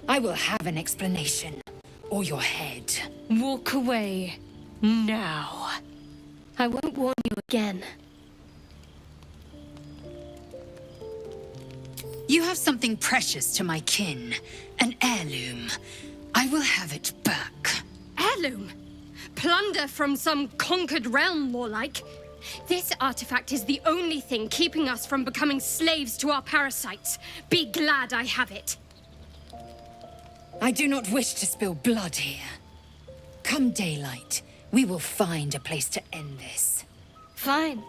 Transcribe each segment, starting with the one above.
I will have an explanation. Or your head. Walk away. Now. I won't warn you again. You have something precious to my kin. An heirloom. I will have it back. Heirloom? Plunder from some conquered realm, more like. This artifact is the only thing keeping us from becoming slaves to our parasites. Be glad I have it. I do not wish to spill blood here. Come daylight, we will find a place to end this. Fine.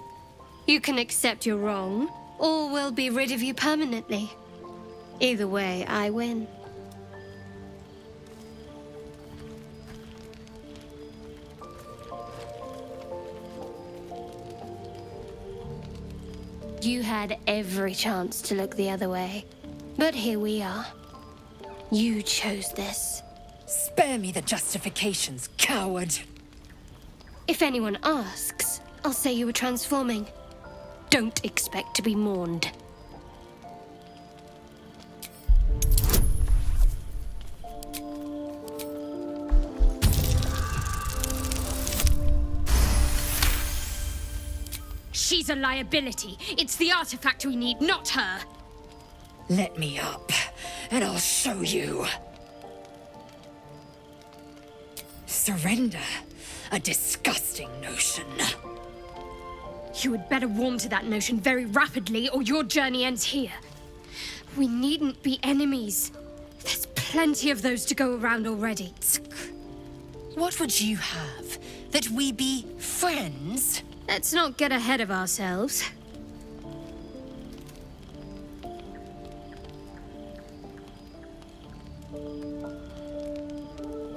You can accept you're wrong, or we'll be rid of you permanently. Either way, I win. You had every chance to look the other way, but here we are. You chose this. Spare me the justifications, coward. If anyone asks, I'll say you were transforming. Don't expect to be mourned. She's a liability. It's the artifact we need, not her. Let me up, and I'll show you. Surrender. A disgusting notion. You had better warm to that notion very rapidly, or your journey ends here. We needn't be enemies. There's plenty of those to go around already. What would you have? That we be friends? Let's not get ahead of ourselves.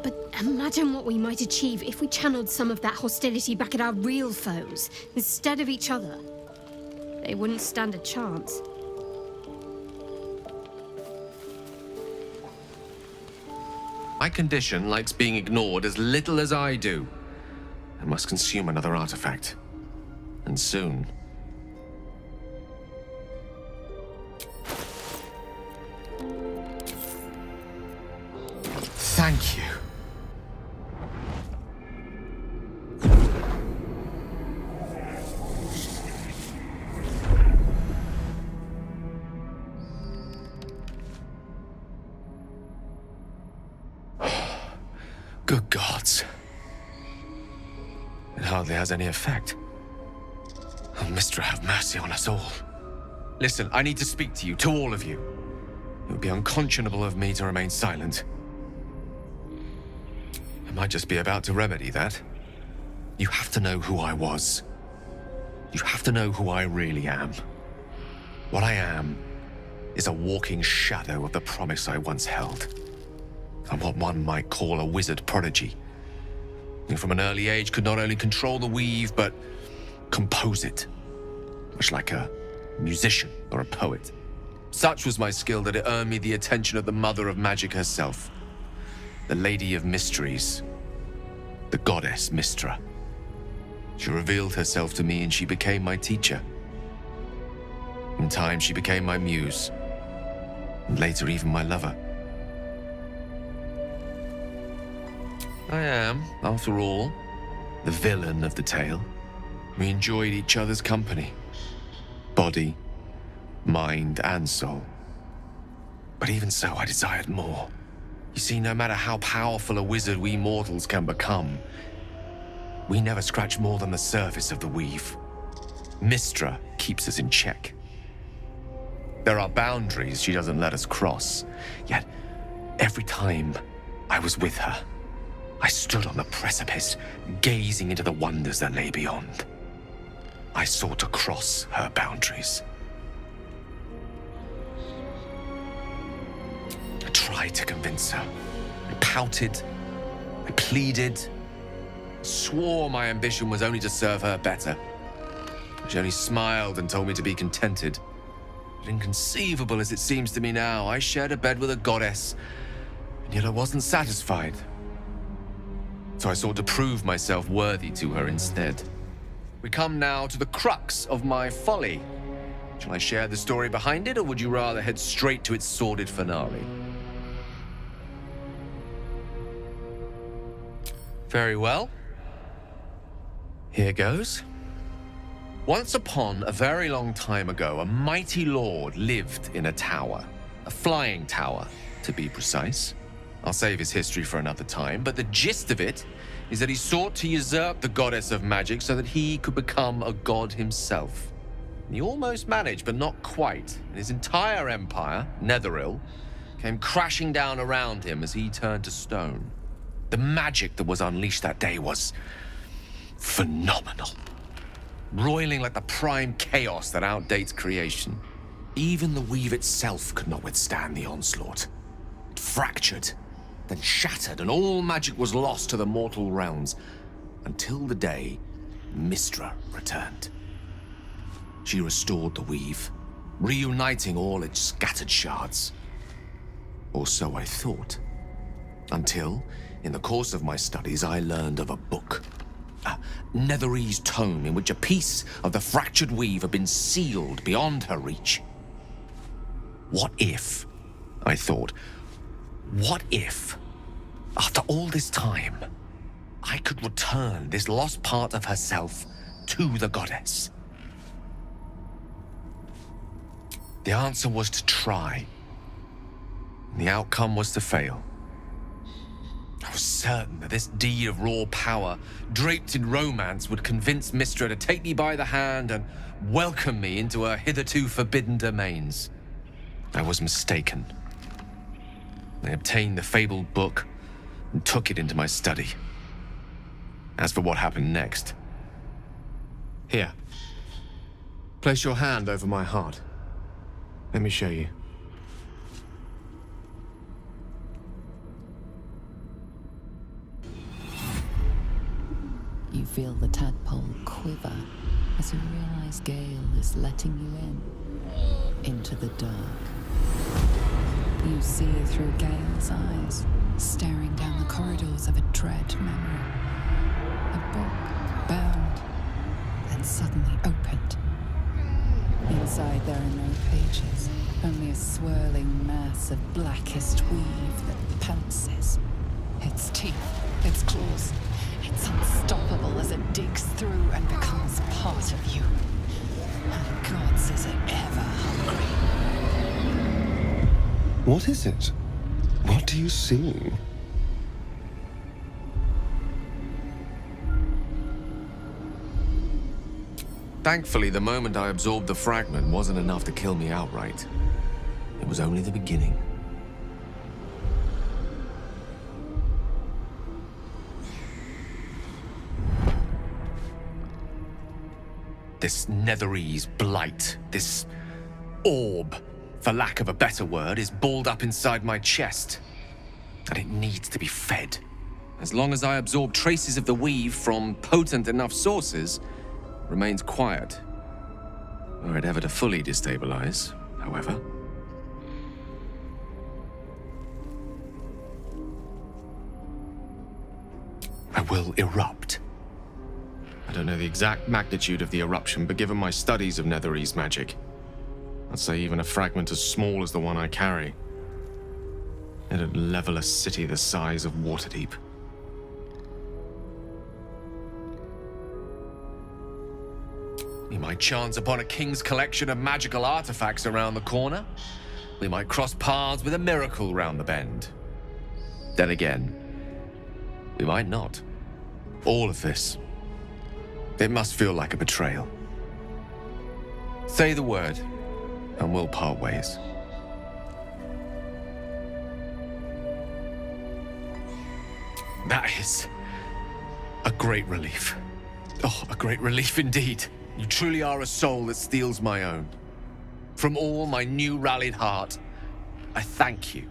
But imagine what we might achieve if we channeled some of that hostility back at our real foes, instead of each other. They wouldn't stand a chance. My condition likes being ignored as little as I do. I must consume another artifact. And soon. Thank you. Good gods. It hardly has any effect. Oh, Mystra, have mercy on us all. Listen, I need to speak to you, to all of you. It would be unconscionable of me to remain silent. I might just be about to remedy that. You have to know who I was. You have to know who I really am. What I am is a walking shadow of the promise I once held. I'm what one might call a wizard prodigy. Who from an early age could not only control the weave, but compose it. Much like a musician or a poet. Such was my skill that it earned me the attention of the mother of magic herself. The Lady of Mysteries. The goddess Mystra. She revealed herself to me and she became my teacher. In time, she became my muse. And later, even my lover. I am, after all, the villain of the tale. We enjoyed each other's company. Body, mind, and soul. But even so, I desired more. You see, no matter how powerful a wizard we mortals can become, we never scratch more than the surface of the weave. Mystra keeps us in check. There are boundaries she doesn't let us cross, yet every time I was with her, I stood on the precipice, gazing into the wonders that lay beyond. I sought to cross her boundaries. I tried to convince her. I pouted. I pleaded. Swore my ambition was only to serve her better. She only smiled and told me to be contented. But inconceivable as it seems to me now, I shared a bed with a goddess, and yet I wasn't satisfied. So I sought to prove myself worthy to her instead. We come now to the crux of my folly. Shall I share the story behind it, or would you rather head straight to its sordid finale? Very well. Here goes. Once upon a very long time ago, a mighty lord lived in a tower. A flying tower, to be precise. I'll save his history for another time, but the gist of it is that he sought to usurp the goddess of magic so that he could become a god himself. He almost managed, but not quite. And his entire empire, Netheril, came crashing down around him as he turned to stone. The magic that was unleashed that day was phenomenal. Roiling like the prime chaos that outdates creation. Even the weave itself could not withstand the onslaught. It fractured, then shattered, and all magic was lost to the mortal realms, until the day Mystra returned. She restored the weave, reuniting all its scattered shards. Or so I thought. Until, in the course of my studies, I learned of a book. A Netherese tome in which a piece of the fractured weave had been sealed beyond her reach. What if, I thought, what if, after all this time, I could return this lost part of herself to the goddess? The answer was to try. The outcome was to fail. I was certain that this deed of raw power, draped in romance, would convince Mystra to take me by the hand and welcome me into her hitherto forbidden domains. I was mistaken. I obtained the fabled book and took it into my study. As for what happened next... Here. Place your hand over my heart. Let me show you. You feel the tadpole quiver as you realize Gale is letting you into the dark. You see through Gale's eyes, staring down the corridors of a dread memory. A book bound, then suddenly opened. Inside there are no pages, only a swirling mass of blackest weave that pounces. Its teeth, its claws, it's unstoppable as it digs through and becomes part of you. And gods, is it ever hungry. What is it? What do you see? Thankfully, the moment I absorbed the fragment wasn't enough to kill me outright. It was only the beginning. This Netherese blight, this orb, for lack of a better word, is balled up inside my chest. And it needs to be fed. As long as I absorb traces of the weave from potent enough sources, it remains quiet. Were it ever to fully destabilize, however. I will erupt. I don't know the exact magnitude of the eruption, but given my studies of Netherese magic, I'd say even a fragment as small as the one I carry, it'd level a city the size of Waterdeep. We might chance upon a king's collection of magical artifacts around the corner. We might cross paths with a miracle round the bend. Then again, we might not. All of this, it must feel like a betrayal. Say the word, and we'll part ways. That is a great relief. Oh, a great relief indeed. You truly are a soul that steals my own. From all my new rallied heart, I thank you.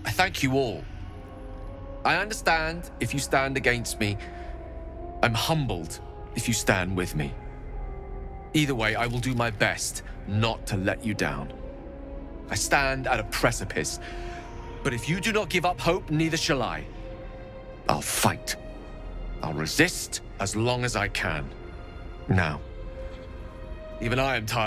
I thank you all. I understand if you stand against me. I'm humbled if you stand with me. Either way, I will do my best not to let you down. I stand at a precipice, but if you do not give up hope, neither shall I. I'll fight. I'll resist as long as I can. Now, even I am tired.